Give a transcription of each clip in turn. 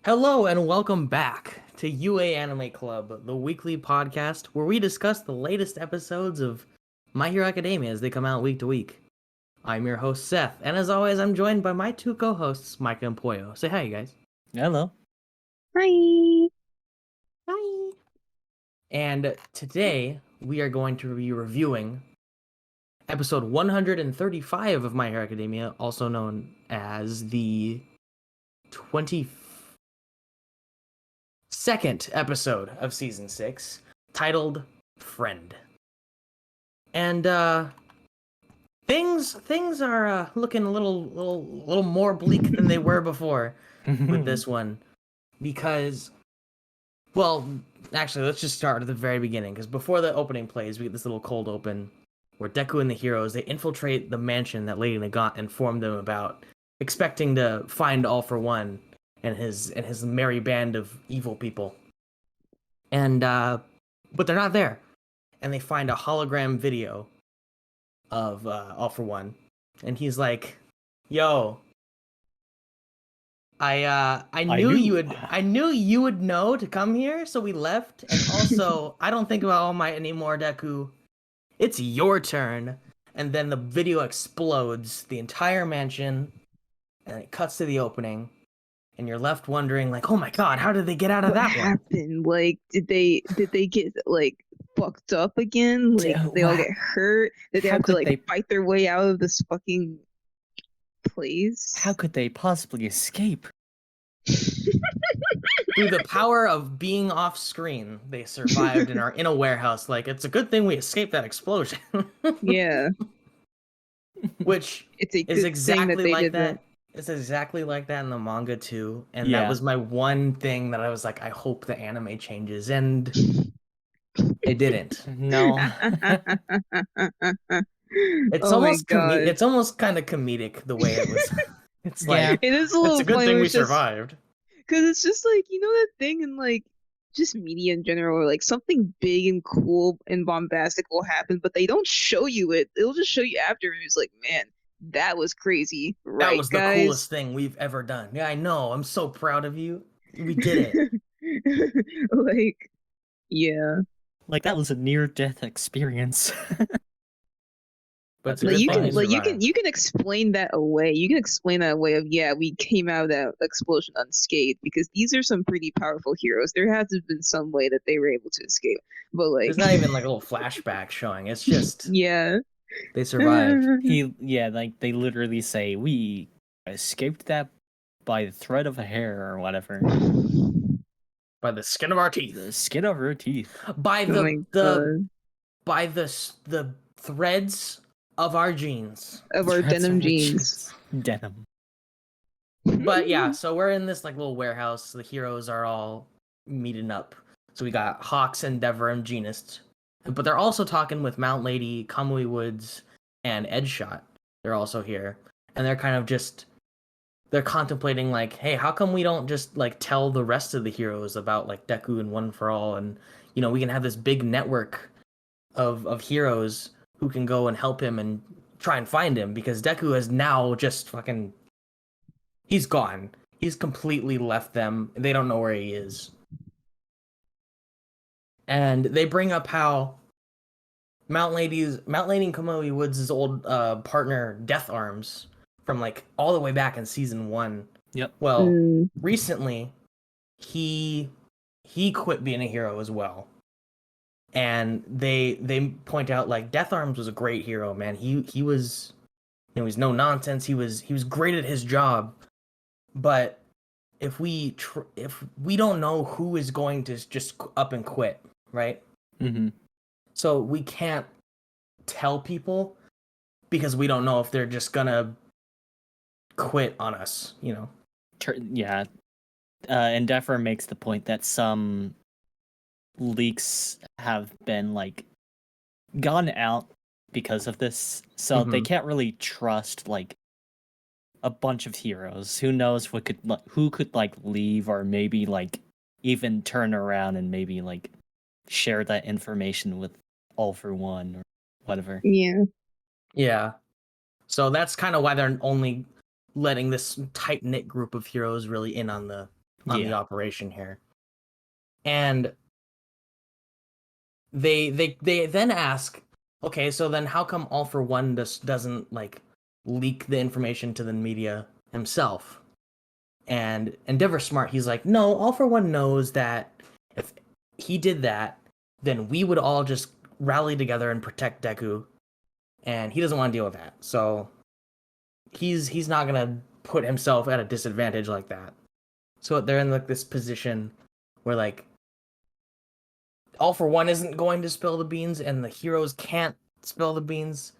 Hello and welcome back to UA Anime Club, the weekly podcast where we discuss the latest episodes of My Hero Academia as they come out week to week. I'm your host, Seth, and as always, I'm joined by my two co-hosts, Micah and Poyo. Say hi, you guys. Hello. Hi. Hi. And today, we are going to be reviewing episode 135 of My Hero Academia, also known as the 22nd episode of season 6, titled Friend. And things are looking a little more bleak than they were before with this one, because, well, actually, let's just start at the very beginning, because before the opening plays, we get this little cold open where Deku and the heroes, they infiltrate the mansion that Lady Nagant informed them about, expecting to find All for One and his merry band of evil people. And but they're not there. And they find a hologram video of All for One. And he's like, "Yo, I knew you would know to come here, so we left. And also, I don't think about All Might anymore, Deku. It's your turn." And then the video explodes the entire mansion, and it cuts to the opening, and you're left wondering, like, oh my god, how did they get out of that What one? happened? Like, did they get like fucked up again? Like, Yeah, they all get hurt? Did they how have to could like they- fight their way out of this fucking place? How could they possibly escape? Through the power of being off screen, they survived and are in a warehouse. Like, it's a good thing we escaped that explosion. Yeah, Which it's a is good thing that exactly they like did that. It's exactly like that in the manga too. And Yeah. that was my one thing that I was like, I hope the anime changes, and it didn't. No. It's Oh my almost God. it's almost kind of comedic the way it was. It's Yeah. like, It is a little it's a good funny thing when we it's just- survived. Cause it's just like, you know, that thing in like just media in general, where like something big and cool and bombastic will happen, but they don't show you it. They'll just show you after, and it's like, man, that was crazy, right, That was the guys? coolest thing we've ever done. Yeah, I know. I'm so proud of you. We did it. Like, yeah. Like that was a near-death experience. But it's a Like good you thing can, we like survived. you can explain that away. You can explain that away of, yeah, we came out of that explosion unscathed, because these are some pretty powerful heroes. There has to have been some way that they were able to escape. But like, There's not even like a little flashback showing. It's just yeah. they survived. Like they literally say we escaped that by the thread of a hair or whatever. By the skin of our teeth. The skin of her teeth. By Oh my the God. the threads of our jeans. Of our Threads denim of her jeans. Denim. But yeah, so we're in this like little warehouse. The heroes are all meeting up. So we got Hawks, Endeavor, and Genist. But they're also talking with Mount Lady, Kamui Woods, and Edgeshot. They're also here. And they're kind of just they're contemplating like, hey, how come we don't just like tell the rest of the heroes about like Deku and One for All, and you know, we can have this big network of heroes who can go and help him and try and find him, because Deku has now just fucking he's gone. He's completely left them. They don't know where he is. And they bring up how Mount Lady and Kamui Woods' old partner Death Arms from like all the way back in season 1. Yep. Well, Mm. recently he quit being a hero as well. And they point out like Death Arms was a great hero, man. He was, you know, he's no nonsense. He was great at his job. But if we don't know who is going to just up and quit, right? Mm-hmm. So we can't tell people because we don't know if they're just gonna quit on us, you know. Yeah. Endeavor makes the point that some leaks have been like gone out because of this, so they can't really trust like a bunch of heroes. Who knows who could like leave, or maybe like even turn around and maybe like share that information with All for One or whatever. Yeah. Yeah. So that's kind of why they're only letting this tight-knit group of heroes really in on the on the operation here. And they then ask, okay, so then how come All for One doesn't like leak the information to the media himself? And Endeavor Smart, he's like, no, All for One knows that if he did that, then we would all just rally together and protect Deku, and he doesn't want to deal with that. So he's not gonna put himself at a disadvantage like that. So they're in like this position where like All for One isn't going to spill the beans, and the heroes can't spill the beans.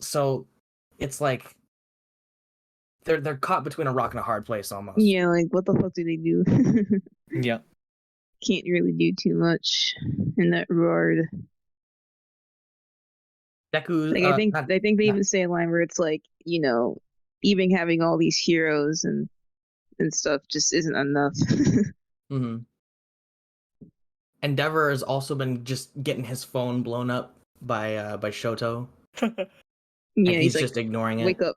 So it's like they're caught between a rock and a hard place almost. Yeah, like what the fuck do they do? Yeah. Can't really do too much in that regard. Deku, Like I think they even say a line where it's like, you know, even having all these heroes and stuff just isn't enough. Mm-hmm. Endeavor has also been just getting his phone blown up by Shoto. Yeah, and he's like, just ignoring it. wake up.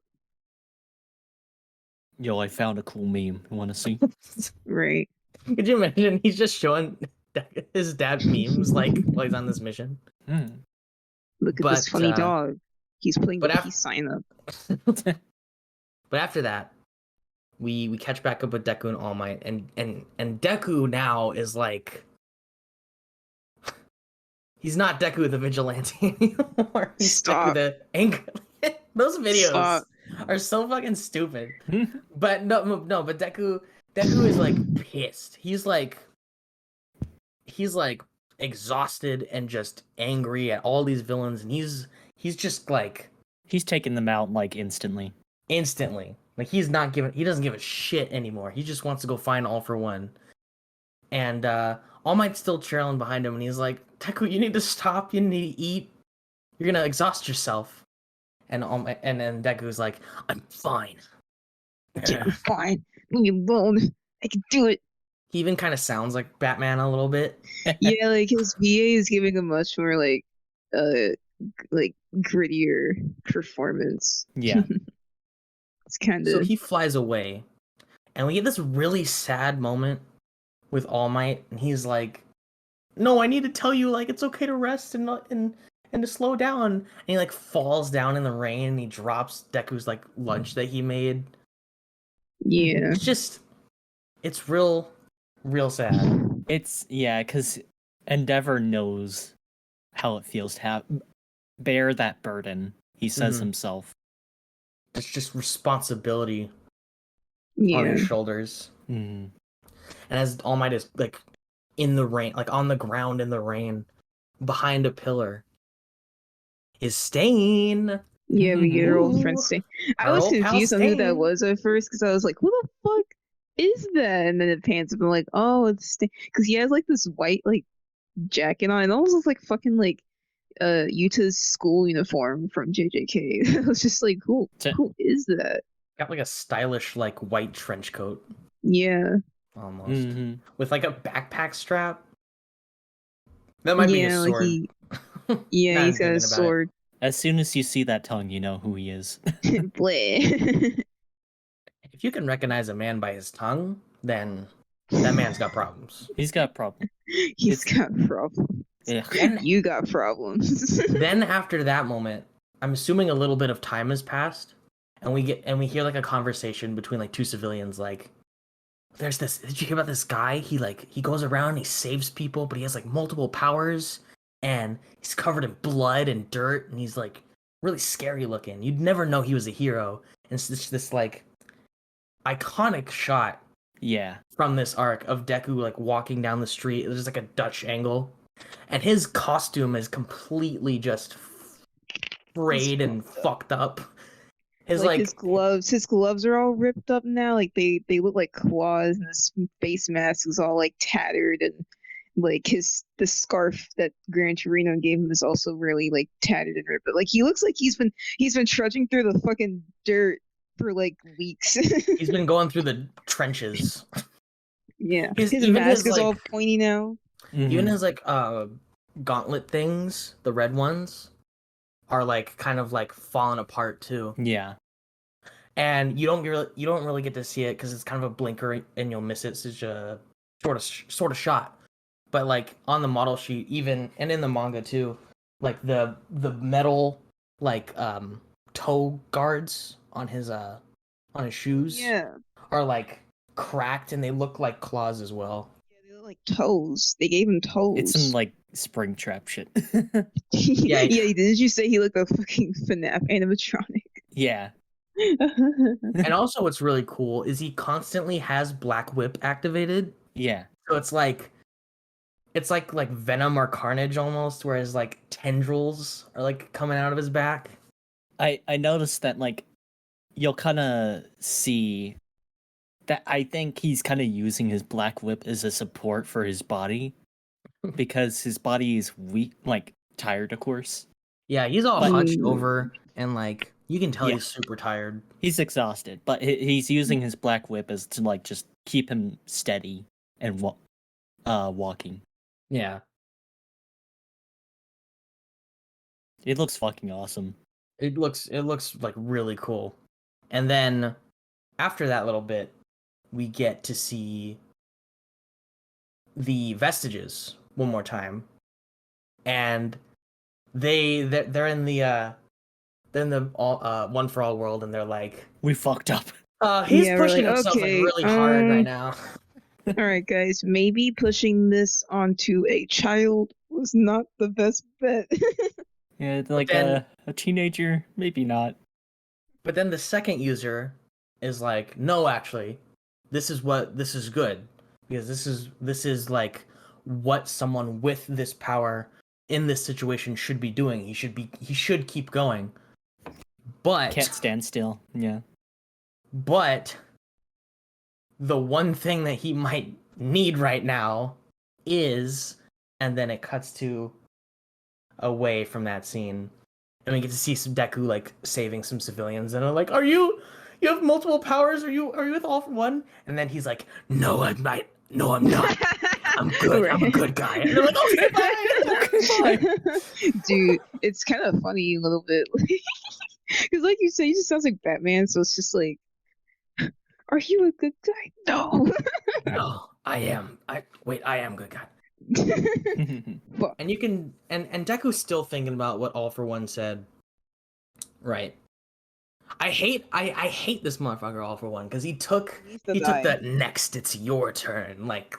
Yo, I found a cool meme. You want to see? Right. Could you imagine? He's just showing his dad memes like while he's on this mission. Look at this funny dog. He's playing the but peace sign up. But after that, we catch back up with Deku and All Might, and Deku now is like, he's not Deku the vigilante anymore. He's Stop. Deku the angry. Those videos are so fucking stupid. But no, but Deku is like pissed. He's like exhausted and just angry at all these villains, and he's just like, he's taking them out like instantly. Like he doesn't give a shit anymore. He just wants to go find All for One. And All Might's still trailing behind him, and he's like, Deku, you need to stop, you need to eat. You're gonna exhaust yourself. And then Deku's like, I'm fine. Yeah, I'm fine. Leave me alone. I can do it. He even kind of sounds like Batman a little bit. Yeah, like his VA is giving a much more like grittier performance. Yeah. It's kind of. So he flies away, and we get this really sad moment with All Might, and he's like, "No, I need to tell you, like, it's okay to rest and to slow down." And he like falls down in the rain, and he drops Deku's like lunch that he made. Yeah. It's real sad. It's because Endeavor knows how it feels to bear that burden. He says himself. It's just responsibility Yeah. on his shoulders. And as All Might is like in the rain, like on the ground in the rain, behind a pillar, is Stain. Yeah, we get our old friend Stain. I was confused on who that was at first because I was like, who the fuck is that? And then it pans up and I'm like, oh, it's Stain. Because he has like this white like jacket on. It almost looks like fucking like Utah's school uniform from JJK. I was just like, who is that? Got like a stylish like white trench coat. Yeah. Almost. With like a backpack strap. That might be a sword. Yeah, he's got a sword. As soon as you see that tongue, you know who he is. If you can recognize a man by his tongue, then that man's got problems. He's got problems. He's got problems. Yeah. You got problems. Then after that moment, I'm assuming a little bit of time has passed, and we hear like a conversation between like two civilians. Like, there's this. Did you hear about this guy? He goes around, he saves people, but he has like multiple powers, and he's covered in blood and dirt, and he's like really scary looking. You'd never know he was a hero. And it's this like iconic shot. Yeah. From this arc of Deku like walking down the street. There's like a Dutch angle. And his costume is completely just frayed and fucked up. His gloves are all ripped up now. Like they look like claws, and his face mask is all like tattered, and like the scarf that Gran Torino gave him is also really like tattered and ripped. But like he looks like he's been trudging through the fucking dirt for like weeks. He's been going through the trenches. Yeah. His mask is all pointy now. Even his like gauntlet things, the red ones, are like kind of like falling apart too. Yeah. and you don't really get to see it because it's kind of a blinker and you'll miss it. It's just a sort of shot. But like on the model sheet, even and in the manga too, like the metal like toe guards on his shoes Yeah. are like cracked and they look like claws as well. Yeah, they look like toes. They gave him toes. It's some like spring trap shit. Yeah, didn't you say he looked like a fucking FNAF animatronic? Yeah. And also what's really cool is he constantly has Black Whip activated. Yeah. So it's like Venom or Carnage almost, whereas like tendrils are like coming out of his back. I noticed that like you'll kind of see that I think he's kind of using his Black Whip as a support for his body because his body is weak, like tired, of course. Yeah, he's all hunched over and like you can tell he's super tired. He's exhausted, but he's using his Black Whip as to like just keep him steady and walking. Yeah. It looks fucking awesome. It looks like really cool. And then after that little bit, we get to see the vestiges one more time. And they're in the One for All world, and they're like, we fucked up. He's pushing himself like really hard right now. All right, guys, maybe pushing this onto a child was not the best bet. Yeah, like then, a teenager, maybe not. But then the second user is like, no, actually, this is good because this is like what someone with this power in this situation should be doing. He should keep going. But can't stand still. Yeah. But the one thing that he might need right now is, and then it cuts to away from that scene, and we get to see some Deku like saving some civilians, and I'm like, you have multiple powers? Are you with All for One? And then he's like, no, I'm not. I'm good. Right. I'm a good guy. And they're like, okay, bye. Dude, it's kind of funny a little bit, because like you said, he just sounds like Batman. So it's just like, are you a good guy? No. No, I am. I am a good guy. And you can and Deku's still thinking about what All for One said. Right. I hate this motherfucker All for One because he took that next it's your turn like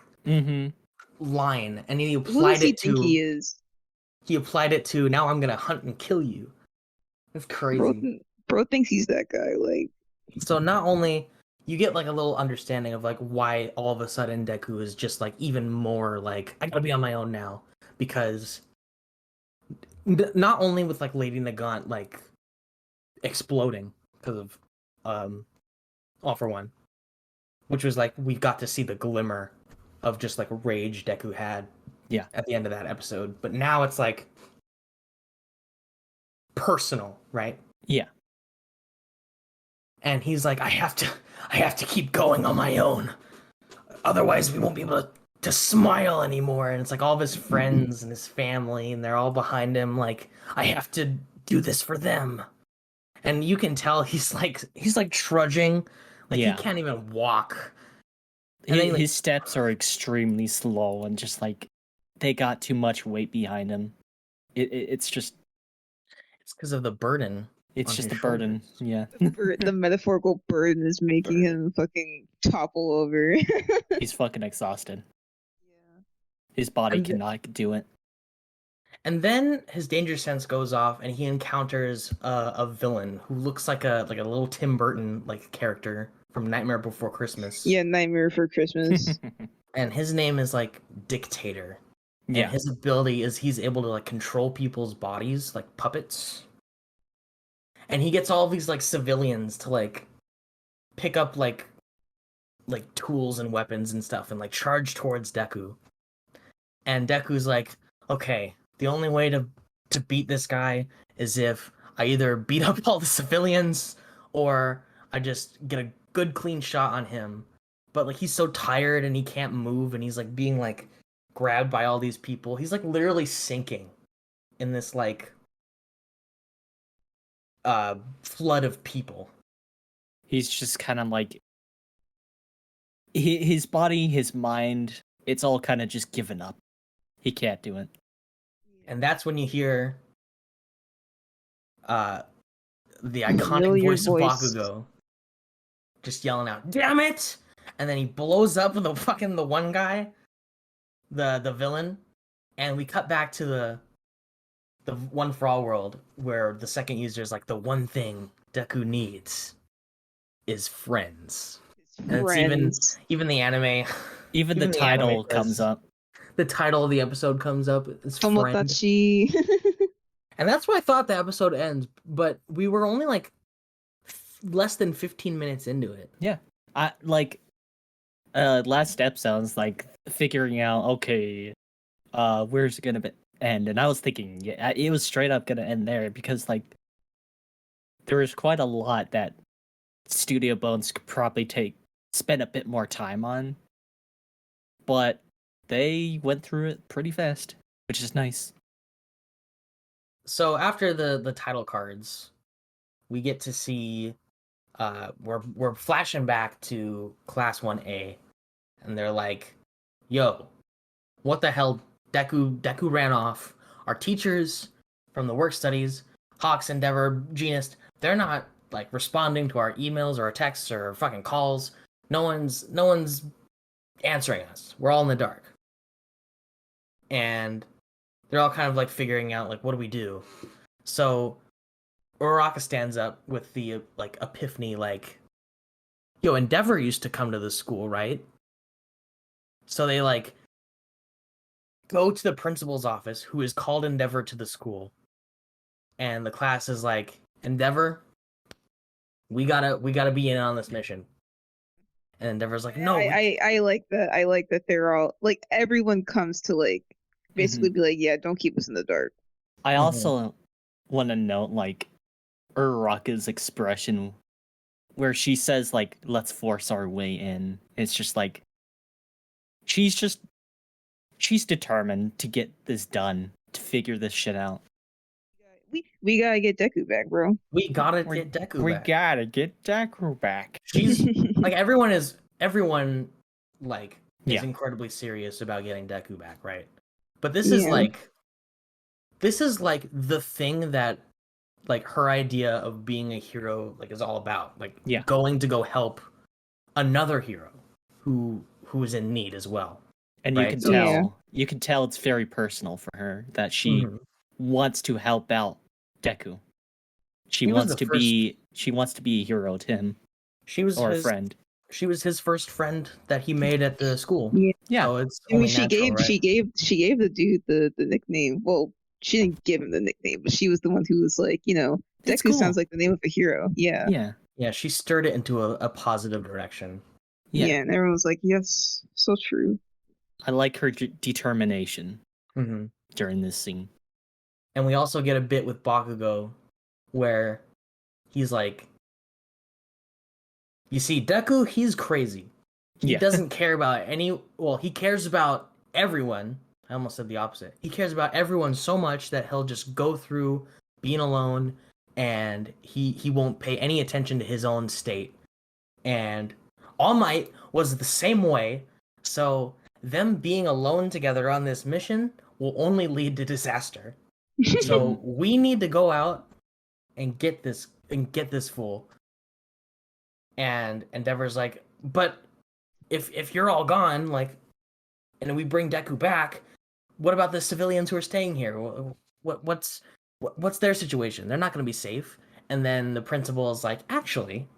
line and he applied it to he applied it to now I'm gonna hunt and kill you. That's crazy. Bro thinks he's that guy. Like, so not only you get like a little understanding of like why all of a sudden Deku is just like even more like I gotta be on my own now, because not only with like Lady Nagant like exploding because of All for One, which was like we got to see the glimmer of just like rage Deku had at the end of that episode, but now it's like personal, right? Yeah. And he's like, I have to keep going on my own. Otherwise we won't be able to smile anymore. And it's like all of his friends and his family, and they're all behind him, like, I have to do this for them. And you can tell he's like trudging. Like he can't even walk. And his steps are extremely slow and just like they got too much weight behind him. It's because of the burden. It's just the burden, yeah. The metaphorical burden is making him fucking topple over. He's fucking exhausted. Yeah. His body cannot do it. And then his danger sense goes off, and he encounters a villain who looks like a little Tim Burton like character from Nightmare Before Christmas. Yeah, Nightmare Before Christmas. And his name is like Dictator. Yeah. And his ability is he's able to like control people's bodies like puppets. And he gets all these like civilians to like pick up like tools and weapons and stuff and like charge towards Deku. And Deku's like, okay, the only way to beat this guy is if I either beat up all the civilians or I just get a good clean shot on him. But like he's so tired and he can't move and he's like being like grabbed by all these people. He's like literally sinking in this like flood of people. He's just kind of like his body, his mind, it's all kind of just given up. He can't do it. And that's when you hear the iconic Familiar voice of voice. Bakugo just yelling out, "Damn it!" And then he blows up the one guy, the villain, and we cut back to the One for All world where the second user is like, the one thing Deku needs is friends. And it's even the anime. Even the title comes up. The title of the episode comes up. It's friend. Tomodachi. And that's why I thought the episode ends, but we were only like less than 15 minutes into it. Yeah. I like last episode's like figuring out, okay, where's it gonna end? And I was thinking, yeah, it was straight up gonna end there because like there was quite a lot that Studio Bones could probably spend a bit more time on. But they went through it pretty fast, which is nice. So after the title cards, we get to see we're flashing back to Class 1A, and they're like, "Yo, what the hell? Deku ran off. Our teachers from the work studies, Hawks, Endeavor, Genist, they're not like responding to our emails or our texts or fucking calls. No one's answering us. We're all in the dark." And they're all kind of like figuring out like, what do we do? So Uraraka stands up with the like epiphany, like, "Yo, Endeavor used to come to the school, right?" So they like go to the principal's office, who has called Endeavor to the school, and the class is like, "Endeavor, we gotta be in on this mission." And Endeavor's like, "No." I like that. I like that they're all like, everyone comes to like basically be like, "Yeah, don't keep us in the dark." I also want to note like Uraraka's expression where she says like, "Let's force our way in." It's just like she's determined to get this done, to figure this shit out. We gotta get Deku back, bro. We gotta get Deku back. We gotta get Deku back. She's like, everyone like is Yeah. incredibly serious about getting Deku back, right? But this is like the thing that like her idea of being a hero like is all about. Like going to go help another hero who is in need as well. And right? You can tell it's very personal for her that she wants to help out Deku. She wants to be a hero to him. She was a friend. She was his first friend that he made at the school. Yeah. So it's I mean, she gave the dude the nickname. Well, she didn't give him the nickname, but she was the one who was like, Deku sounds like the name of a hero. Yeah. Yeah. Yeah, she stirred it into a positive direction. Yeah, and everyone was like, yes, so true. I like her determination during this scene. And we also get a bit with Bakugo where he's like, you see, Deku, he's crazy. He doesn't care about he cares about everyone. I almost said the opposite. He cares about everyone so much that he'll just go through being alone, and he won't pay any attention to his own state. And All Might was the same way, so them being alone together on this mission will only lead to disaster. So we need to go out and get this fool. And Endeavor's like, but if you're all gone, like, and we bring Deku back, what about the civilians who are staying here? What's their situation? They're not going to be safe. And then the principal is like, actually,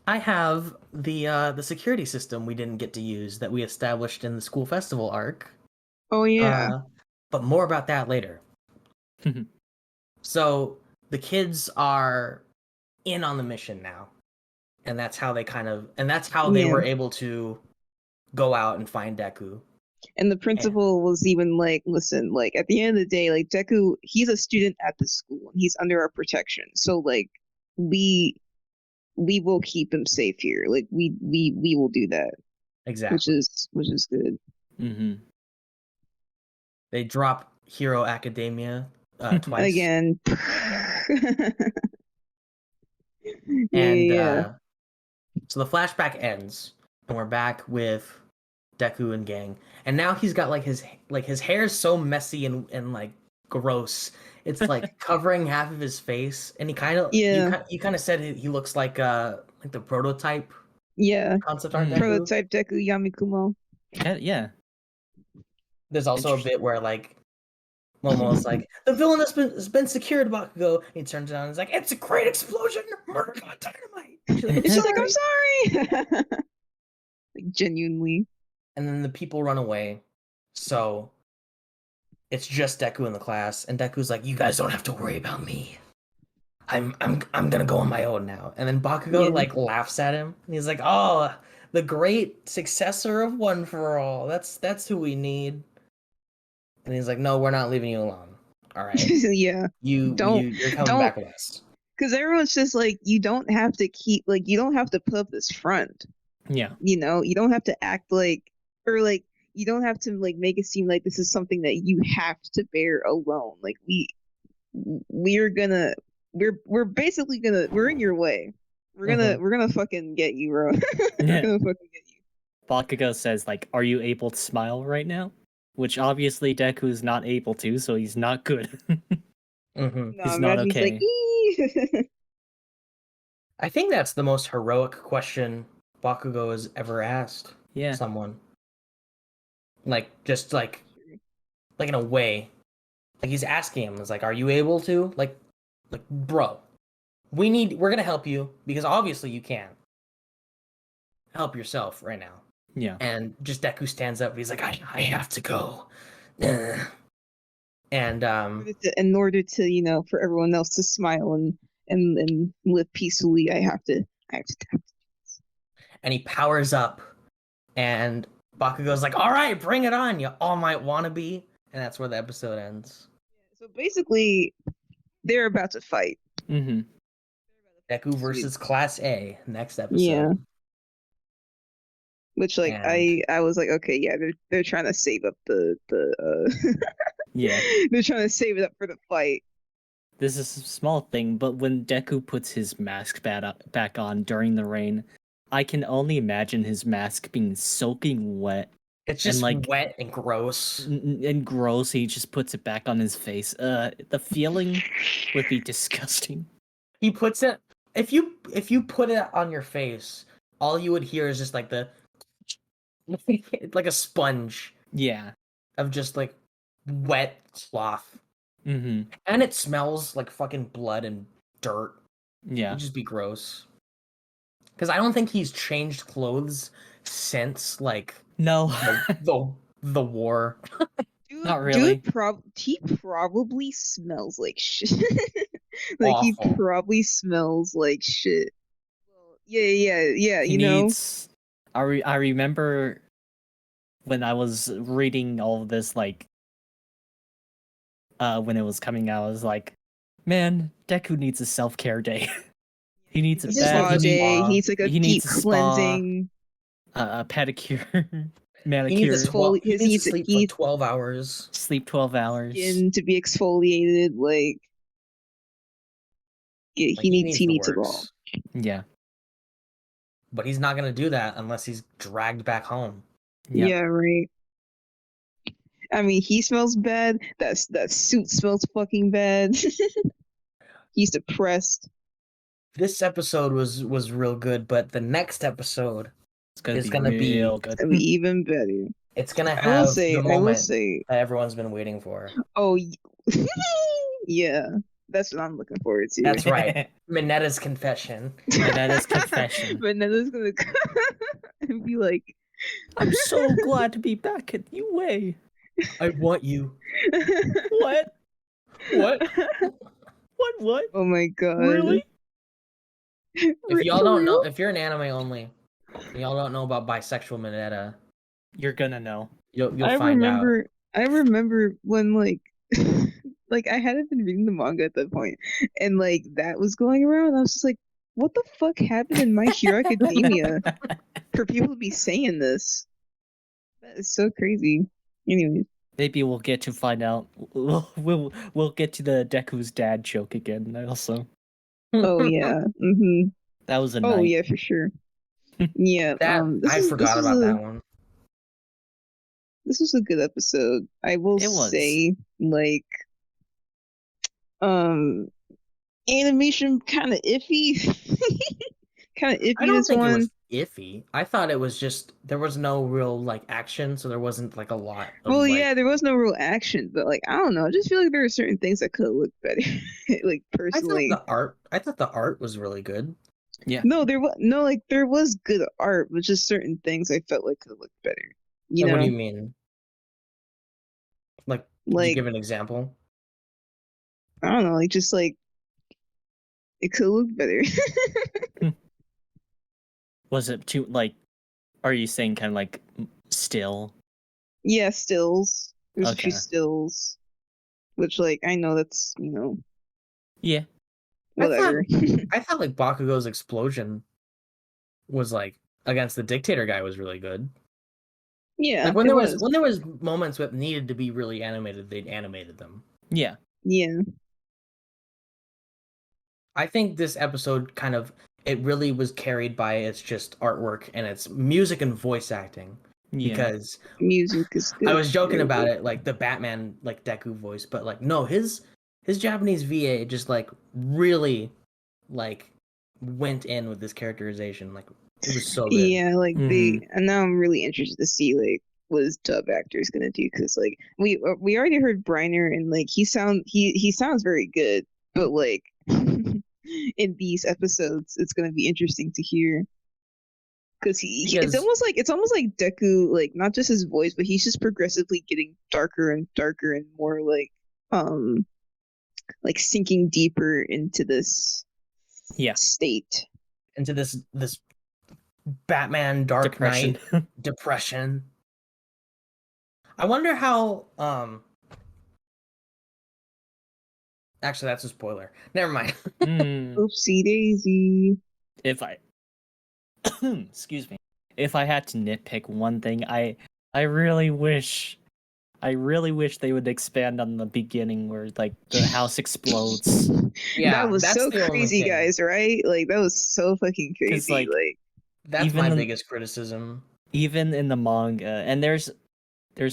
I have the security system we didn't get to use that we established in the school festival arc. Oh yeah. But more about that later. So the kids are in on the mission now. And that's how they they were able to go out and find Deku. And the principal was even like, listen, like at the end of the day, like Deku, he's a student at the school and he's under our protection. So like we will keep him safe here. Like we will do that. Exactly. Which is good. They drop Hero Academia twice. Again. And Yeah. so the flashback ends, and we're back with Deku and gang. And now he's got like his hair is so messy and like gross. It's like covering half of his face, and he kind of Yeah. you kind of said he looks like the prototype Yeah. concept art Mm. Deku. Prototype Deku Yamikumo. Yeah. There's also a bit where like Momo's like, the villain has been secured, Bakugo. And he turns around and he's like, it's a great explosion, murder god dynamite. She's like, She's like, I'm sorry. Like genuinely. And then the people run away. So it's just Deku in the class, and Deku's like, you guys don't have to worry about me. I'm gonna go on my own now. And then Bakugo like laughs at him, and he's like, oh, the great successor of One for All. That's who we need. And he's like, no, we're not leaving you alone. All right. Yeah. You're coming back with us. Because everyone's just like, you don't have to put up this front. Yeah. You don't have to act like, or like, you don't have to like make it seem like this is something that you have to bear alone. Like we're in your way. We're gonna fucking get you, bro. We're gonna fucking get you. Bakugo says like, are you able to smile right now? Which obviously Deku's not able to, so he's not good. No, He's not okay. He's like, I think that's the most heroic question Bakugo has ever asked someone. Like, just like in a way. Like, he's asking him, it's like, are you able to? Like, bro, we're gonna help you, because obviously you can't help yourself right now. Yeah. And just Deku stands up, he's like, I have to go. And in order to, for everyone else to smile and live peacefully, I have to. And he powers up, and Bakugo's like, all right, bring it on, you all might wanna be. And that's where the episode ends. So basically, they're about to fight. Mm-hmm. Deku versus Class A, next episode. Yeah. Which, like, I was like, okay, yeah, they're trying to save up the Yeah. They're trying to save it up for the fight. This is a small thing, but when Deku puts his mask back on during the rain, I can only imagine his mask being soaking wet. It's just like wet and gross. And gross. He just puts it back on his face. The feeling would be disgusting. He puts it. If you put it on your face, all you would hear is just like like a sponge. Yeah. Of just like wet cloth. Mm-hmm. And it smells like fucking blood and dirt. Yeah. It'd just be gross. Because I don't think he's changed clothes since like the war. Dude, Not really. He probably smells like shit. Like Awful. he probably smells like shit. Well, yeah. He needs. I remember when I was reading all of this, like, when it was coming out, I was like, man, Deku needs a self-care day. He needs a spa day. He needs like a deep cleansing, a pedicure, manicure. He needs to sleep for 12 hours. Sleep 12 hours. Skin to be exfoliated, like. Yeah, he needs it all. Yeah. But he's not gonna do that unless he's dragged back home. Yep. Yeah, right. I mean, he smells bad. That suit smells fucking bad. He's depressed. This episode was real good, but the next episode is gonna be real good. It's gonna be even better. It's gonna have the moment I will say that everyone's been waiting for. Oh, yeah. That's what I'm looking forward to. That's right. Minetta's confession. Minetta's confession. Minetta's gonna and be like, I'm so glad to be back at UA. I want you. What? What? What? Oh my god. Really? If y'all don't know, if you're an anime only, and y'all don't know about bisexual Minetta, you're gonna know. You'll find out. I remember when like I hadn't been reading the manga at that point, and like that was going around. I was just like, what the fuck happened in My Hero Academia for people to be saying this? That is so crazy. Anyways. Maybe we'll get to find out. We'll get to the Deku's dad joke again also. Oh yeah. Mm-hmm. That was a Oh night. yeah, for sure. Yeah. That This I is forgot about that one. this was a good episode. I will It was. say, like, um, animation kind of iffy. Kind of I iffy don't this think it one. was iffy. I thought it was just there was no real like action, so there wasn't like a lot Well, of yeah, like. there was no real action, but like I don't know, I just feel like there are certain things that could have looked better. Like personally, I thought the art was really good. Yeah. no, there was no like there was good art, but just certain things I felt like could have looked better. You Like, what do know, you mean? Like, could you like give an example? I don't know, like just like it could have looked better. Was it too like? Are you saying kind of like still? Yeah, stills. There's a few Okay. stills, which like I know that's Yeah. whatever. I thought like Bakugo's explosion was like against the dictator guy was really good. Yeah, Like when it there was. was moments that needed to be really animated, they'd animated them. Yeah. Yeah, I think this episode kind of it really was carried by its just artwork and its music and voice acting. Yeah. Because music is I good. was joking Very about good. it, like the Batman like Deku voice, but like no, his Japanese VA just like really like went in with this characterization. Like it was so good. Yeah, like Mhm. and now I'm really interested to see like what his dub actor is gonna do because like we already heard Briner and like he sounds very good, but like in these episodes it's gonna be interesting to hear because Because it's almost like Deku, like not just his voice, but he's just progressively getting darker and darker and more like sinking deeper into this Yeah. state. into this Batman Dark Depression. Knight depression. I wonder how actually that's a spoiler. Never mind. Oopsie daisy. If I excuse me. If I had to nitpick one thing, I really wish they would expand on the beginning where like the house explodes. Yeah, That was that's so the only crazy, thing. guys, right? Like that was so fucking Because crazy. like Like That's even my in, biggest criticism. even in the manga, and there's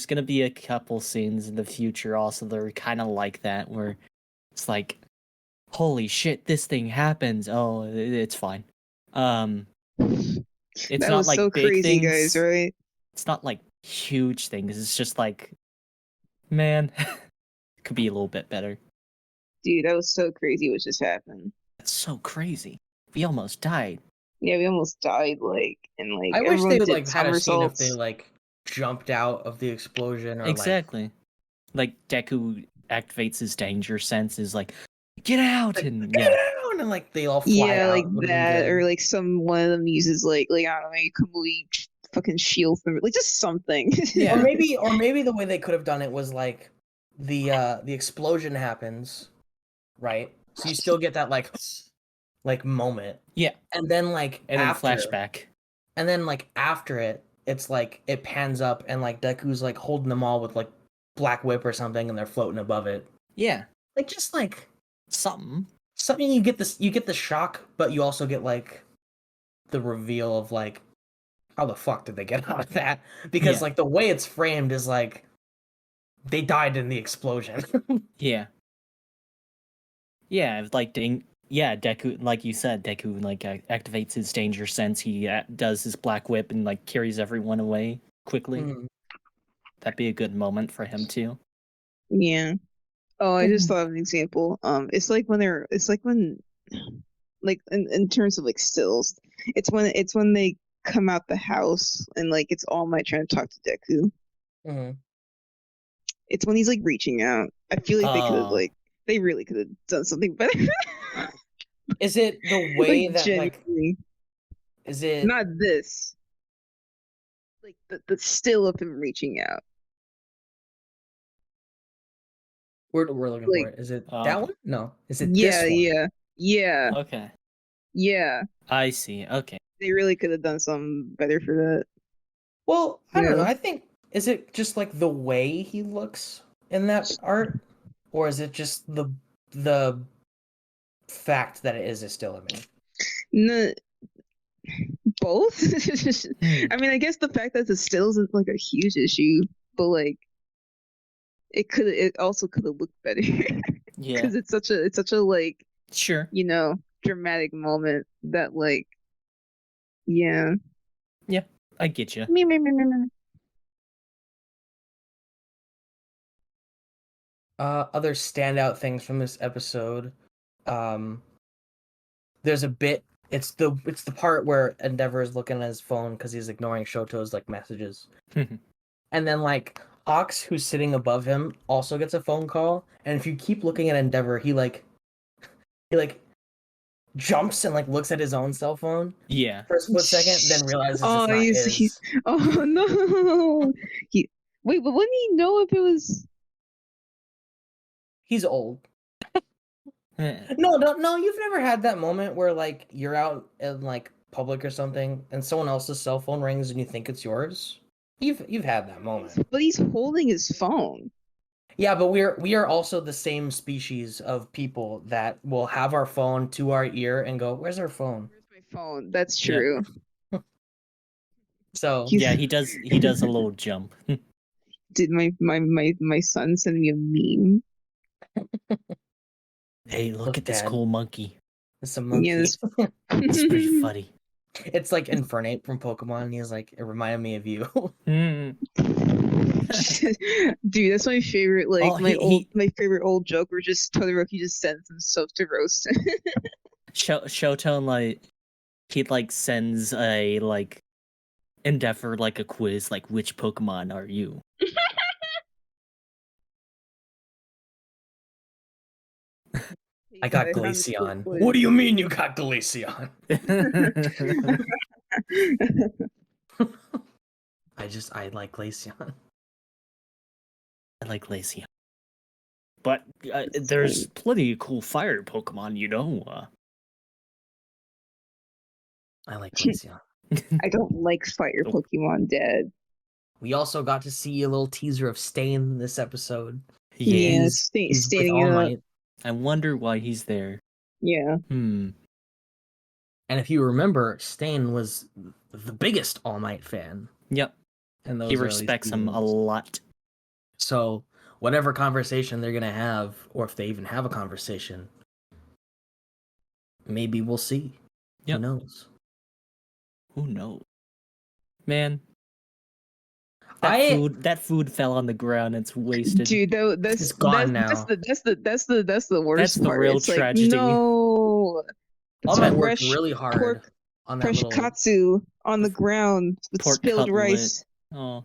gonna be a couple scenes in the future also that are kind of like that where it's like, holy shit, this thing happens. Oh, it's fine. It's that not was like so big crazy, guys, things. right? It's not like huge things. It's just like, man, could be a little bit better. Dude, that was so crazy what just happened. That's so crazy. We almost died. Yeah, we almost died, like, and like I wish everyone they would did like had a scene if they somersaults. like jumped out of the explosion or Exactly. Like Deku activates his danger sense, is like, get out, like and get yeah, down and like they all fly Yeah, like out. Would have been that, or good. like one of them uses like I don't know, a complete fucking shield from like just something. Yeah. Or maybe the way they could have done it was like the explosion happens, right? So you still get that like moment. Yeah. And then like And then after flashback. and then like after it, it's like it pans up and like Deku's like holding them all with like Black Whip or something and they're floating above it. Yeah. Like just like Something. something you get the shock, but you also get like the reveal of like how the fuck did they get out of that? Because Yeah. like the way it's framed is like they died in the explosion. Yeah. Yeah, like Deku, like you said, Deku like activates his danger sense. He does his Black Whip and like carries everyone away quickly. Mm. That'd be a good moment for him too. Yeah. Oh, I just thought of an example. It's like when like in terms of like stills, it's when they come out the house and like it's All Might trying to talk to Deku. Mhm. It's when he's like reaching out. I feel like Oh. they really could have done something better. Is it the way Like that like genuinely, is it not this. Like the still of him reaching out. we're looking for Like it? Is it Oh. that one? No. Is it yeah, this one? yeah, Okay. yeah. I see. Okay. They really could have done something better for that. Well, I don't know. Yeah. I think is it just like the way he looks in that art, or is it just the fact that it is still a me? No, both. I mean, I guess the fact that it still isn't like a huge issue, but like it also could have looked better. Yeah. Because it's such a like, Sure. you know, dramatic moment that like, yeah. Yeah, I get you. Me, me, me, me, me. Other standout things from this episode. There's a bit. It's the part where Endeavor is looking at his phone because he's ignoring Shoto's like messages, and then like Ox, who's sitting above him, also gets a phone call. And if you keep looking at Endeavor, he jumps and like looks at his own cell phone. Yeah. For a split second, then realizes Oh, it's not his. oh no. Wait, but wouldn't he know if it was? He's old. No, you've never had that moment where like you're out in like public or something and someone else's cell phone rings and you think it's yours? You've had that moment. But he's holding his phone. Yeah, but we are also the same species of people that will have our phone to our ear and go, "Where's our phone?" Where's my phone? That's true. So yeah, he does a little jump. Did my son send me a meme? Hey, look at this Dad. cool monkey. It's a monkey. Yes. It's pretty funny. It's like Infernape from Pokemon. And he's like, it reminded me of you. Dude, that's my favorite. Like Oh, my favorite old joke where just Todoroki just sends himself to roast. Shoto like he like sends a like Endeavor like a quiz like which Pokemon are you? I got Glaceon. What do you mean you got Glaceon? I like Glaceon. I like Glaceon. But there's plenty of cool fire Pokemon, you know. I like Glaceon. I don't like fire Pokemon, Dad. We also got to see a little teaser of Stain this episode. Yeah, He's with staying All up. Might. I wonder why he's there. Yeah. And if you remember, Stain was the biggest All Might fan. Yep. And he respects him a lot. So whatever conversation they're gonna have, or if they even have a conversation, maybe we'll see. Yep. Who knows? Who knows? Man. That food fell on the ground. It's wasted. Dude, though it's gone now. That's the worst That's the part. real it's tragedy. Like, no. All Might worked really hard on that fresh little katsu on the ground with spilled cutlet. rice. Oh,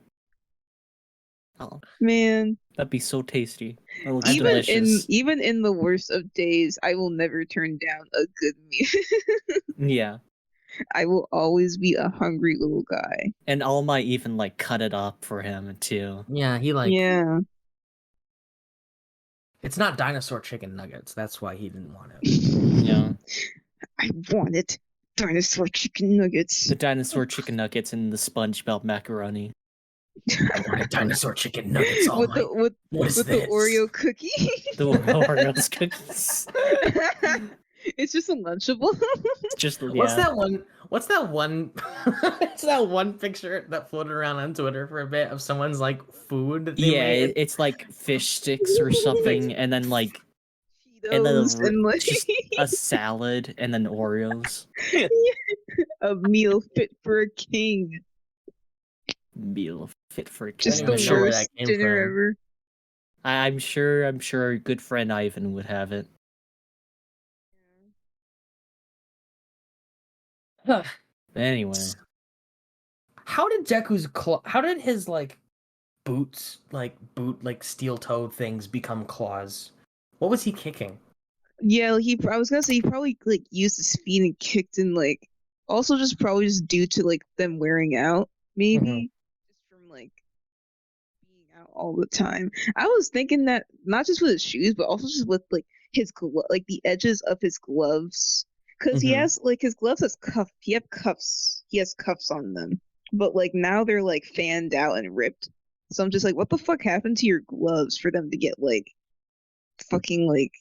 man, that'd be so tasty. Even in the worst of days, I will never turn down a good meal. Yeah. I will always be a hungry little guy. And All Might even like cut it up for him too. Yeah, he like. Yeah. It's not dinosaur chicken nuggets. That's why he didn't want it. Yeah. I wanted dinosaur chicken nuggets. The dinosaur chicken nuggets and the SpongeBob macaroni. I wanted dinosaur chicken nuggets. All with Might. the Oreo cookie. The Oreos cookies. It's just a Lunchable. It's just What's that one? It's that one picture that floated around on Twitter for a bit of someone's like food. That they made? It's like fish sticks or something, and then like Cheetos and just a salad, and then Oreos. A meal fit for a king. Meal fit for a king. Just the worst dinner ever. I'm sure our good friend Ivan would have it. Anyway, how did Deku's how did his like boots like steel toed things become claws? What was he kicking? Yeah, I was gonna say he probably like used his feet and kicked and like also just probably just due to like them wearing out maybe just from like being out all the time. I was thinking that not just with his shoes but also just with like his like the edges of his gloves. Because he has, like, his gloves has cuffs. He has cuffs on them. But, like, now they're, like, fanned out and ripped. So I'm just like, what the fuck happened to your gloves for them to get, like, fucking, like,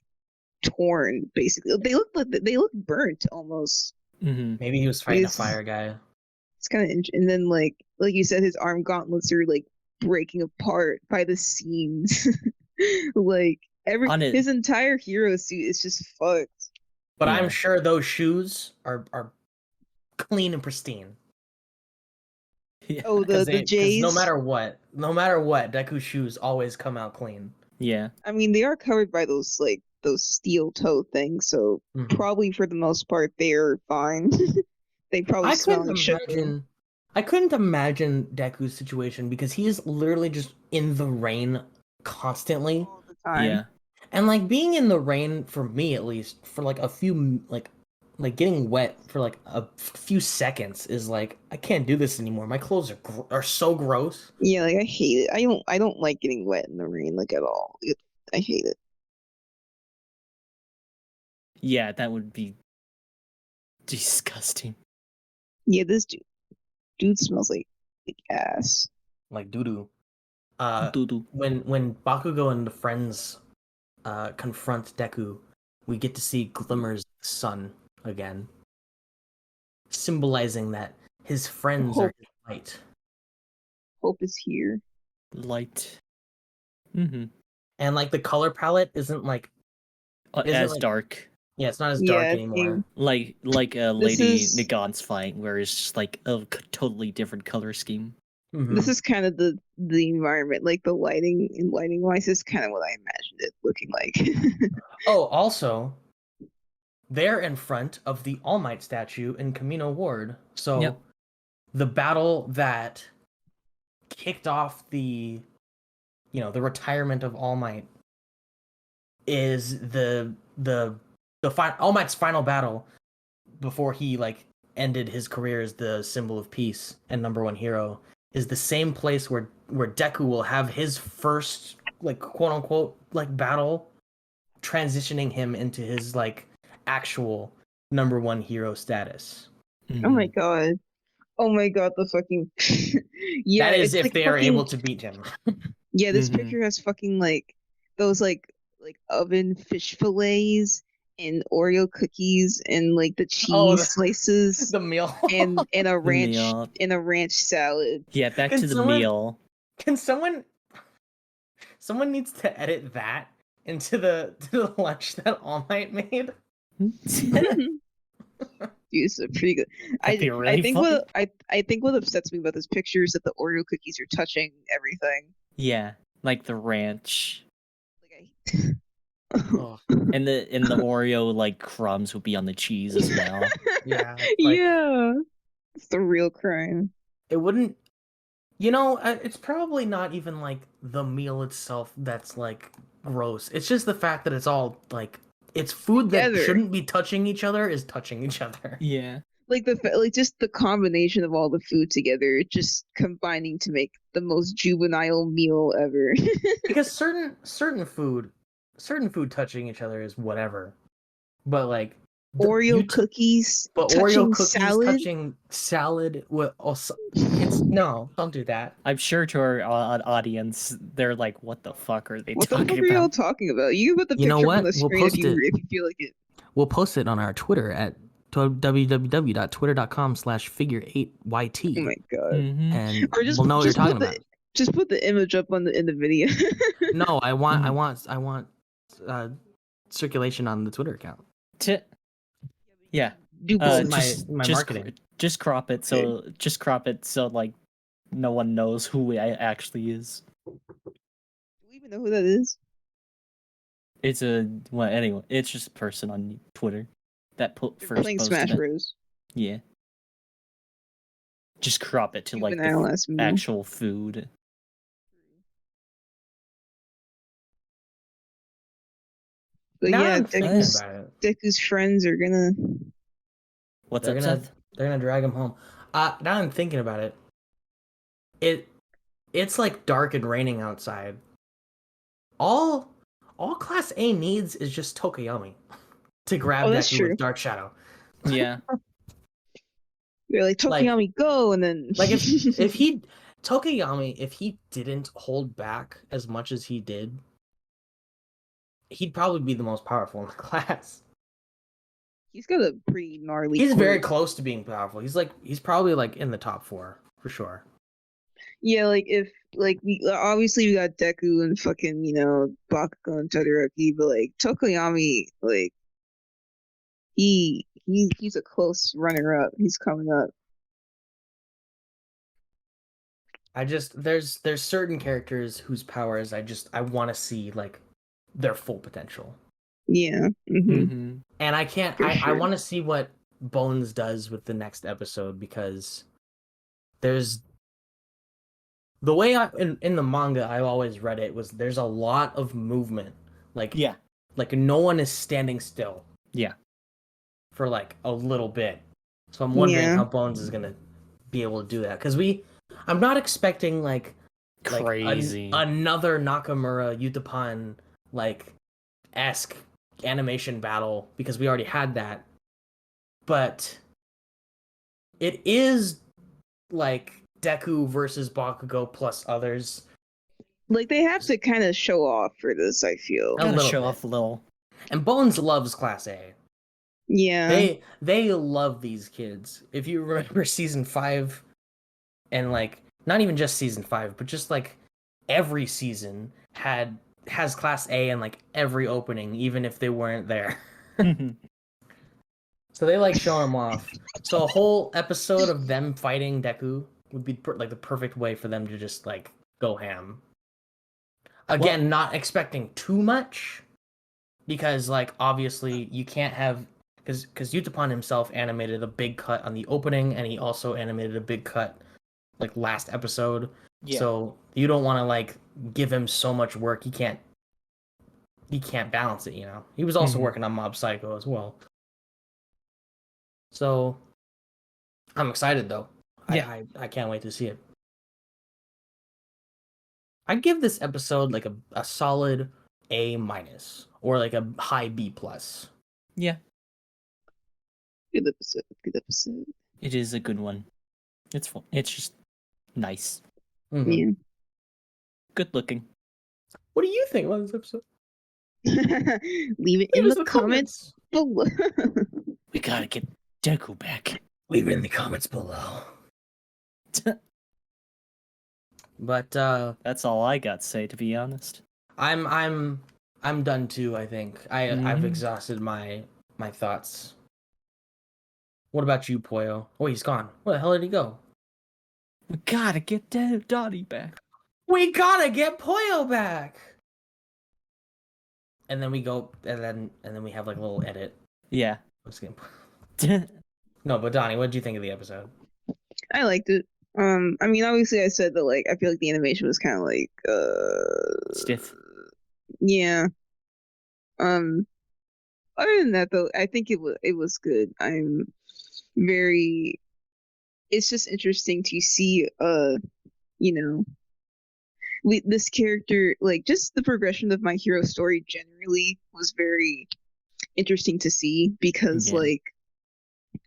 torn. Basically, they look burnt almost. Mm-hmm. Maybe he was fighting a It's- fire guy. It's kind of and then like you said, his arm gauntlets are like breaking apart by the seams. Like his entire hero suit is just fucked. But Yeah. I'm sure those shoes are clean and pristine. Yeah. Oh, the Because J's. no matter what, Deku's shoes always come out clean. Yeah. I mean, they are covered by those steel toe things, so probably for the most part they're fine. They probably smell like shit. I couldn't imagine Deku's situation because he is literally just in the rain constantly. All the time. Yeah. And like being in the rain, for me at least, for like a few like getting wet for like a few seconds is like, I can't do this anymore. My clothes are so gross. Yeah, like I hate it. I don't like getting wet in the rain like at all. I hate it. Yeah, that would be disgusting. Yeah, this dude smells like ass. Like doo-doo. Doo-doo. When Bakugo and the friends confront Deku, we get to see glimmers of the sun again, symbolizing that his friends are his light. Hope is here. Light. Mm-hmm. And like the color palette isn't like As like, dark. Yeah, it's not as dark anymore. Like Lady Nagon's fight, where it's just like a totally different color scheme. Mm-hmm. This is kind of the environment, like the lighting wise is kind of what I imagined it looking like. Oh, also, they're in front of the All Might statue in Camino Ward. So the battle that kicked off the retirement of All Might is the All Might's final battle before he like ended his career as the symbol of peace and #1 hero, is the same place where Deku will have his first like quote unquote like battle, transitioning him into his like actual #1 hero status. Mm-hmm. Oh my god, the fucking yeah, that is if they are able to beat him. Yeah, this picture has fucking like those like oven fish fillets and Oreo cookies and like the cheese slices, the meal, and a ranch salad. Yeah, back to the meal. Can someone needs to edit that into the lunch that All Might made? Dude, it's pretty good. I think what upsets me about this picture is that the Oreo cookies are touching everything. Yeah, like the ranch. Oh. And the Oreo like crumbs would be on the cheese as well. Yeah. Yeah. It's the real crime. It wouldn't, it's probably not even like the meal itself that's like gross. It's just the fact that it's all like it's food that shouldn't be touching each other is touching each other. Yeah. Like just the combination of all the food together, just combining to make the most juvenile meal ever. Because certain food touching each other is whatever, but like Oreo cookies, but Oreo cookies touching salad with also, no, don't do that. I'm sure to our audience, they're like, "What the fuck are they talking about?" What are y'all talking about? You put the picture on the screen if you feel like it. We'll post it on our Twitter at www.twitter.com/figure8yt. Oh my god! And we'll know what you're talking about. Just put the image up in the video. No, I want circulation on the Twitter account. Yeah. My marketing. Just crop it so like no one knows who it actually is. Do we even know who that is? It's it's just a person on Twitter that first playing posted Smash it. Bros. Yeah. Just crop it to like the actual food. But yeah, Deku's friends are gonna. What's up, Seth? They're gonna drag him home. Now I'm thinking about it. It's like dark and raining outside. All Class A needs is just Tokoyami to grab Deku with Dark Shadow. Yeah. You're like Tokoyami, go, and then like if Tokoyami, if he didn't hold back as much as he did, he'd probably be the most powerful in the class. He's got a pretty gnarly. He's quirk. very close to being powerful. He's probably like in the top 4 for sure. Yeah, like if like we obviously we got Deku and fucking Bakugo and Todoroki, but like Tokoyami, like he's a close runner up. He's coming up. There's certain characters whose powers I want to see like their full potential. Yeah. Mm-hmm. And I can't. For I sure. want to see what Bones does with the next episode because there's the way in the manga I always read it was there's a lot of movement. Like no one is standing still. Yeah. For like a little bit. So I'm wondering Yeah. how Bones is gonna be able to do that because I'm not expecting like crazy another Nakamura Uthappan like esque animation battle because we already had that, but it is like Deku versus Bakugo plus others. Like they have to kind of show off for this. I feel gotta show off a little. And Bones loves Class A. Yeah, they love these kids. If you remember season 5, and like not even just season 5, but just like every season has Class A in like every opening, even if they weren't there. So they like showing them off. So a whole episode of them fighting Deku would be like the perfect way for them to just like go ham. Again, not expecting too much, because like obviously you can't have because Uthappan himself animated a big cut on the opening, and he also animated a big cut like last episode. Yeah. So you don't want to like give him so much work. He can't balance it, you know. He was also working on Mob Psycho as well. So I'm excited though. Yeah. I can't wait to see it. I'd give this episode like a solid A- or like a high B+. Yeah. Good episode. It is a good one. It's fun. It's just nice. Mm-hmm. Yeah. Good looking. What do you think about this episode? Leave it in the comments below. We gotta get Deku back. Leave it in the comments below. But that's all I got to say, to be honest. I'm done too, I think. I've exhausted my thoughts. What about you, Poyo? Oh, he's gone. Where the hell did he go? We gotta get Dottie back. We gotta get Poyo back. And then we go, and then we have like a little edit. Yeah. No, but Donnie, what did you think of the episode? I liked it. I mean, obviously, I said that like I feel like the animation was kind of like stiff. Yeah. Other than that, though, I think it was good. It's just interesting to see, this character, like just the progression of My Hero story generally was very interesting to see because like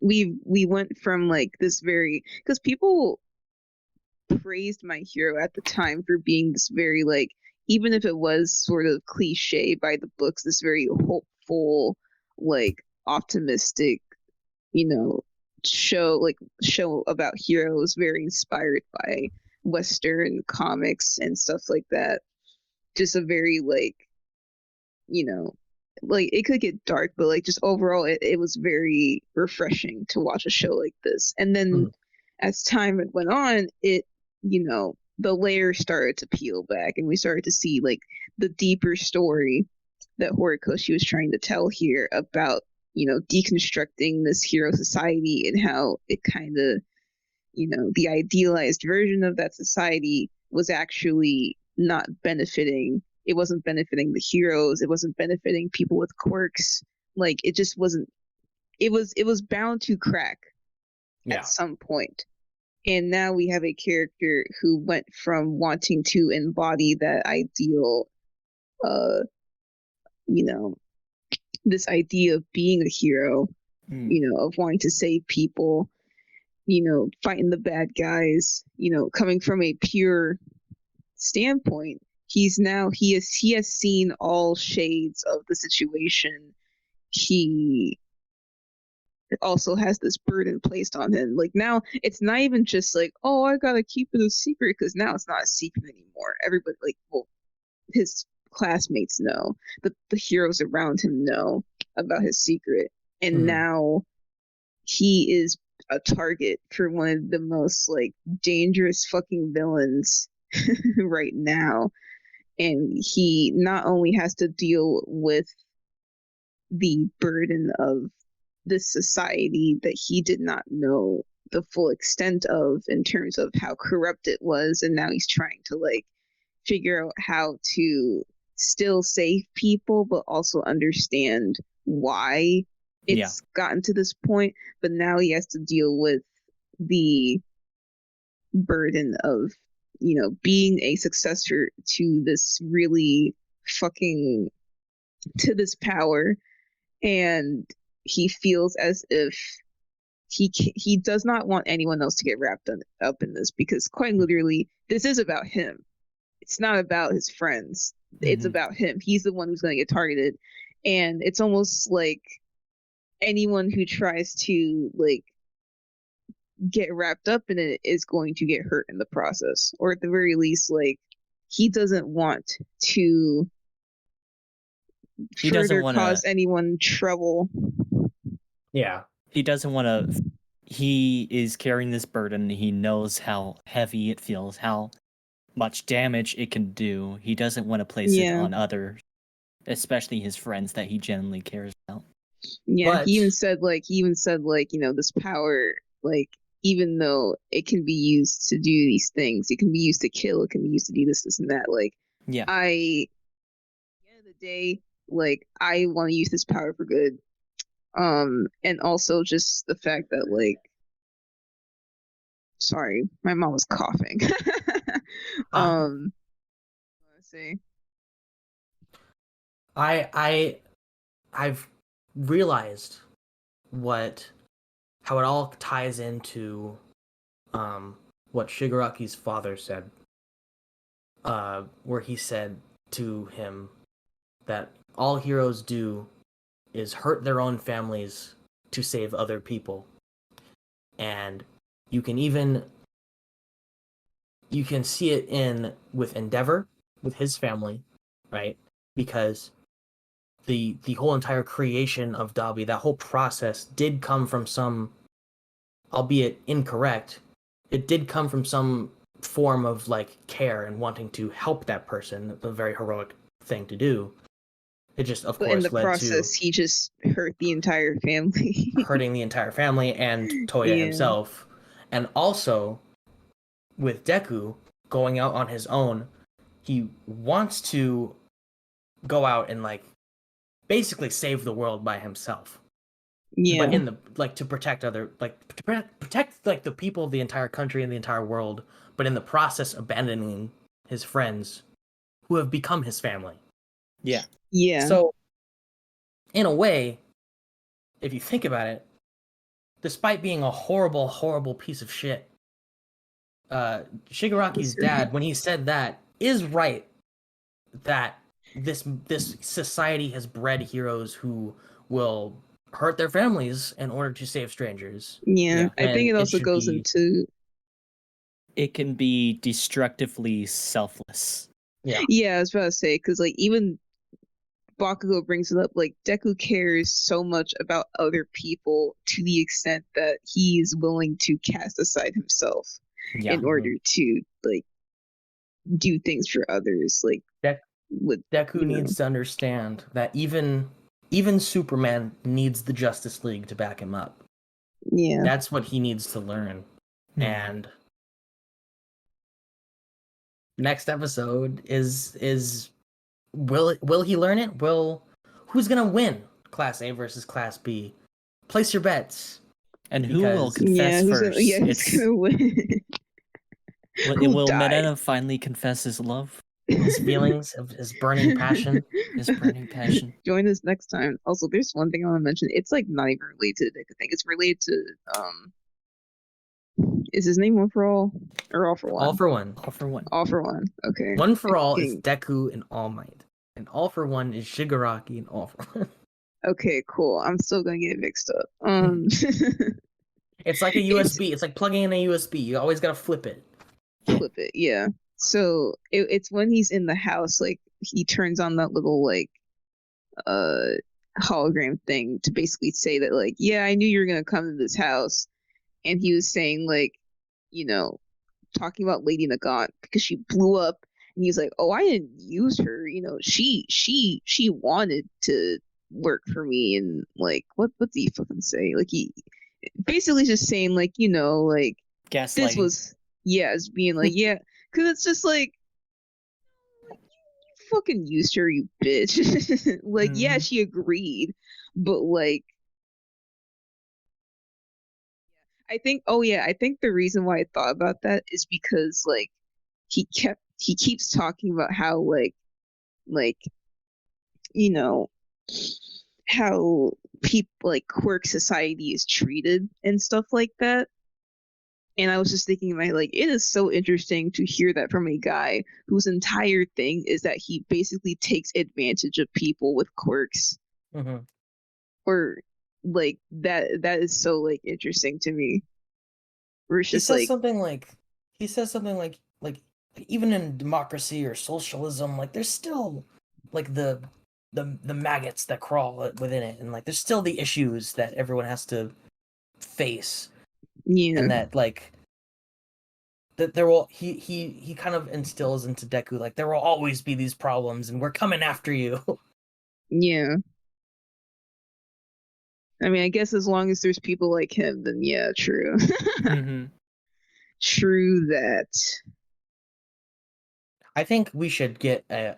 we went from like this because people praised My Hero at the time for being this very like, even if it was sort of cliche by the books, this very hopeful, like optimistic, show about heroes, very inspired by Western comics and stuff like that. Just a very like, like it could get dark, but like just overall it was very refreshing to watch a show like this. And then as time went on, it, the layers started to peel back and we started to see like the deeper story that Horikoshi was trying to tell here about, deconstructing this hero society and how it kind of, the idealized version of that society was actually not benefiting. It wasn't benefiting the heroes. It wasn't benefiting people with quirks. Like it just wasn't. It was bound to crack at some point. And now we have a character who went from wanting to embody that ideal, this idea of being a hero, of wanting to save people, fighting the bad guys, coming from a pure standpoint, he has seen all shades of the situation. He also has this burden placed on him. Like now, it's not even just like, oh, I gotta keep it a secret, because now it's not a secret anymore. Everybody, like, well, his classmates know, the heroes around him know about his secret, and now he is a target for one of the most like dangerous fucking villains right now. And he not only has to deal with the burden of this society that he did not know the full extent of in terms of how corrupt it was, and now he's trying to like figure out how to still save people but also understand why it's gotten to this point. But now he has to deal with the burden of, you know, being a successor to this really fucking to this power, and he feels as if he does not want anyone else to get wrapped up in this, because quite literally this is about him. It's not about his friends. It's about him. He's the one who's going to get targeted, and it's almost like anyone who tries to like get wrapped up in it is going to get hurt in the process, or at the very least, like, he doesn't want to further cause anyone trouble. Yeah. He doesn't want to. He is carrying this burden. He knows how heavy it feels, how much damage it can do. He doesn't want to place it on others, especially his friends that he genuinely cares about. Yeah, he even said like, you know, this power, like, even though it can be used to do these things, it can be used to kill, it can be used to do this and that. Like, at the end of the day, like, I want to use this power for good. And also just the fact that, like, sorry, my mom was coughing. Let's see. I've realized how it all ties into what Shigaraki's father said, where he said to him that all heroes do is hurt their own families to save other people. And you can see it with Endeavor, with his family, right? Because the whole entire creation of Dabi, that whole process did come from some, albeit incorrect, it did come from some form of like care and wanting to help that person, a very heroic thing to do. It just, of course, in the led process, he just hurt the entire family. hurting the entire family and Toya himself. And also, with Deku going out on his own, he wants to go out and, like, basically save the world by himself. Yeah. But to protect protect the people of the entire country and the entire world, but in the process abandoning his friends who have become his family. Yeah. Yeah. So, in a way, if you think about it, despite being a horrible, horrible piece of shit, Shigaraki's dad, when he said that, is right that this society has bred heroes who will hurt their families in order to save strangers. Yeah. I think it also goes into... It can be destructively selfless. Yeah, I was about to say, because, like, even Bakugo brings it up, like, Deku cares so much about other people to the extent that he's willing to cast aside himself in order to, like, do things for others. Like, Deku needs to understand that even Superman needs the Justice League to back him up. Yeah. That's what he needs to learn. And next episode is will he learn it? Who's gonna win Class A versus Class B? Place your bets. And who will confess first? Who's gonna win? Will Medena finally confess his love? His feelings, his burning passion. His burning passion. Join us next time. Also, there's one thing I want to mention. It's like not even related to the Deku thing. It's related to Is his name One for All or All for One? All for One. All for one. All for One. Okay. One for All is Getting- Deku and All Might, and All for One is Shigaraki and All for One. Okay, cool. I'm still gonna get mixed up. It's like a USB. It's like plugging in a USB. You always gotta flip it. Flip it, yeah. So it's when he's in the house, like he turns on that little like hologram thing to basically say that like, yeah, I knew you were gonna come to this house, and he was saying like, you know, talking about Lady Nagant because she blew up, and he's like, oh, I didn't use her, you know, she wanted to work for me, and like, what did he fucking say? Like he basically just saying like, you know, like Gaslighting. this was it's being like yeah, because it's just like you fucking used her, you bitch. Like yeah, she agreed, but like I think the reason why I thought about that is because like he keeps talking about how like you know how people like quirk society is treated and stuff like that. And I was just thinking in my like, it is so interesting to hear that from a guy whose entire thing is that he basically takes advantage of people with quirks. Mm-hmm. Or like that is so like interesting to me. Where it's He just says like something like even in democracy or socialism, like there's still like the maggots that crawl within it, and like there's still the issues that everyone has to face, yeah. and that like that there will he kind of instills into Deku like there will always be these problems, and we're coming after you. Yeah. I mean, I guess as long as there's people like him, then yeah, true. Mm-hmm. True that. I think we should get a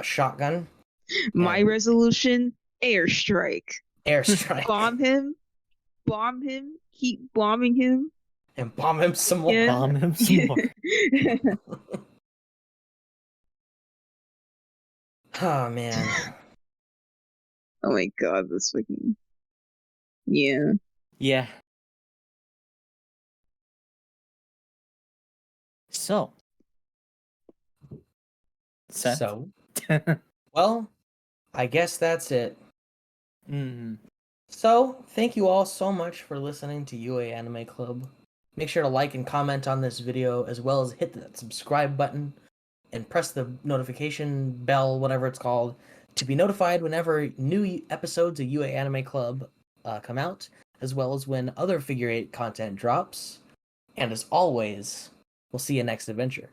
shotgun. My and resolution: airstrike. airstrike. Bomb him, keep bombing him. And bomb him some more. Yeah. Bomb him some more. Oh man. Oh my god, this fucking yeah. Yeah. So. Seth? So, well, I guess that's it. Mm-hmm. So, thank you all so much for listening to UA Anime Club. Make sure to like and comment on this video, as well as hit that subscribe button and press the notification bell, whatever it's called, to be notified whenever new episodes of UA Anime Club come out, as well as when other Figure 8 content drops. And as always, we'll see you next adventure.